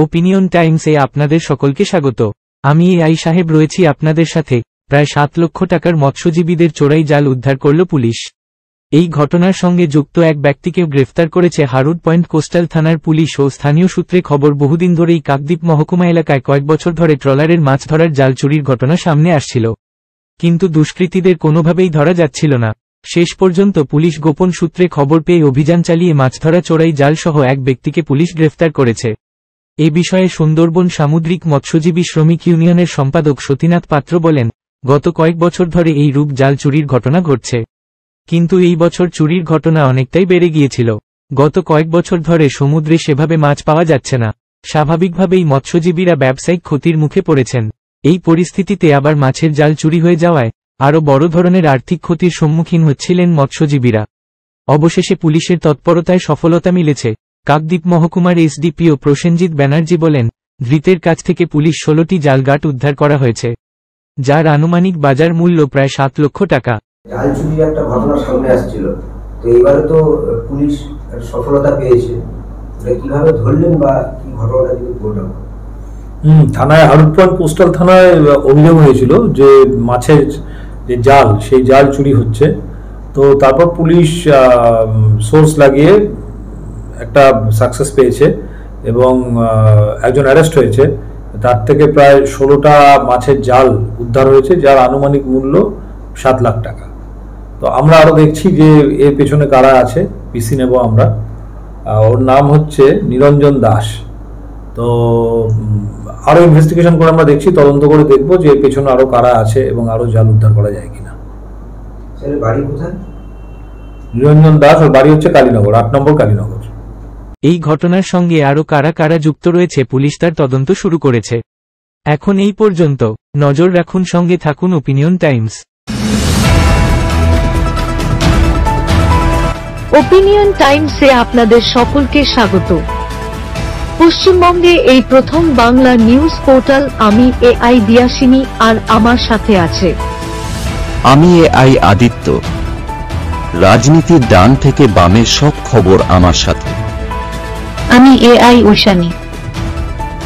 Opinion টাইমসে আপনাদের সকলকে স্বাগত। আমি এআই সাহেব রয়েছি আপনাদের সাথে। প্রায় 7 লক্ষ টাকার মৎস্যজীবীদের চোরাই জাল উদ্ধার করল পুলিশ। এই ঘটনার সঙ্গে যুক্ত এক ব্যক্তিকে গ্রেফতার করেছে হারুড পয়েন্ট কোস্টাল থানার পুলিশ ও স্থানীয় সূত্রে খবর বহুদিন ধরেই কাকদ্বীপ মহকুমা এলাকায় কয়েক বছর ধরে ট্রলারের মাছ ধরার জাল চুরির ঘটনা সামনে আসছিল, কিন্তু দুষ্কৃতীদের কোনোভাবেই ধরা যাচ্ছিল না। শেষ পর্যন্ত পুলিশ গোপন সূত্রে খবর পেয়ে অভিযান চালিয়ে মাছ ধরা চোরাই জাল সহ এক ব্যক্তিকে পুলিশ গ্রেফতার করেছে। এ বিষয়ে সুন্দরবন সামুদ্রিক মৎস্যজীবী শ্রমিক ইউনিয়নের সম্পাদক সতীনাথ পাত্র বলেন, গত কয়েক বছর ধরে এই রূপ জাল চুরির ঘটনা ঘটছে, কিন্তু এই বছর চুরির ঘটনা অনেকটাই বেড়ে গিয়েছিল। গত কয়েক বছর ধরে সমুদ্রে সেভাবে মাছ পাওয়া যাচ্ছে না। স্বাভাবিকভাবেই মৎস্যজীবীরা ব্যবসায়িক ক্ষতির মুখে পড়েছেন। এই পরিস্থিতিতে আবার মাছের জাল চুরি হয়ে যাওয়ায় আরও বড় ধরনের আর্থিক ক্ষতির সম্মুখীন হচ্ছিলেন মৎস্যজীবীরা। অবশেষে পুলিশের তৎপরতায় সফলতা মিলেছে। কাকদ্বীপ মহকুমার এসডিপিও প্রসেনজিৎ ব্যানার্জি বলেন, ধৃতের কাছ থেকে পুলিশ 16টি জালগাট উদ্ধার করা হয়েছে, যার আনুমানিক বাজার মূল্য প্রায় 7 লক্ষ টাকা। জাল চুরির একটা ঘটনা সামনে আসছিল, তো এবারে তো পুলিশ সফলতা পেয়েছে, কিভাবে ধরলেন বা কি ঘটনাটা যদি বললেন? থানায় হারুড পয়েন্ট কোস্টাল থানায় অভিযোগ হয়েছিল যে মাছের যে জাল, সেই জাল চুরি হচ্ছে। তো তারপর পুলিশ সোর্স লাগিয়ে একটা সাকসেস পেয়েছে এবং একজন অ্যারেস্ট হয়েছে। তার থেকে প্রায় 16টা মাছের জাল উদ্ধার হয়েছে, যার আনুমানিক মূল্য 7 লাখ টাকা। তো আমরা আরও দেখছি যে এর পেছনে কারা আছে, পিসি নেব আমরা। ওর নাম হচ্ছে নিরঞ্জন দাস। তো আরও ইনভেস্টিগেশন করে আমরা দেখছি, তদন্ত করে দেখবো যে এর পেছনে আরও কারা আছে এবং আরও জাল উদ্ধার করা যায় কিনা। বাড়ি কোথায়? নিরঞ্জন দাস, ওর বাড়ি হচ্ছে কালীনগর, 8 নম্বর কালীনগর। এই ঘটনার সঙ্গে আরও কারা কারা যুক্ত রয়েছে পুলিশ তার তদন্ত শুরু করেছে। এখন এই পর্যন্ত। নজর রাখুন, সঙ্গে থাকুন ওপিনিয়ন টাইমস। ওপিনিয়ন টাইমসে আপনাদের সকলকে স্বাগত। পশ্চিমবঙ্গে এই প্রথম বাংলা নিউজ পোর্টাল। আমি এআই দিয়াসিনী, আর আমার সাথে আছে আমি এআই আদিত্য। রাজনীতির ডান থেকে বামের সব খবর আমার সাথে। আমি এআই ঐশানী।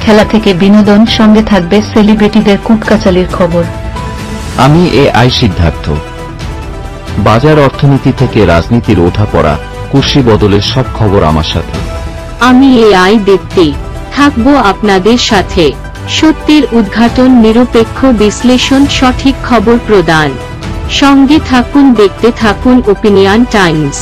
খেলা থেকে বিনোদন, সঙ্গে থাকবে সেলিব্রিটিদের কুটকাচালির খবর। আমি এআই সিদ্ধার্থ। বাজার অর্থনীতি থেকে রাজনীতির ওঠাপড়া, কুর্সি বদলের সব খবর আমার সাথে। আমি এআই দীপ্তি, থাকবো আপনাদের সাথে। সত্যের উদ্ঘাটন, নিরপেক্ষ বিশ্লেষণ, সঠিক খবর প্রদান। সঙ্গে থাকুন, দেখতে থাকুন ওপিনিয়ন টাইমস।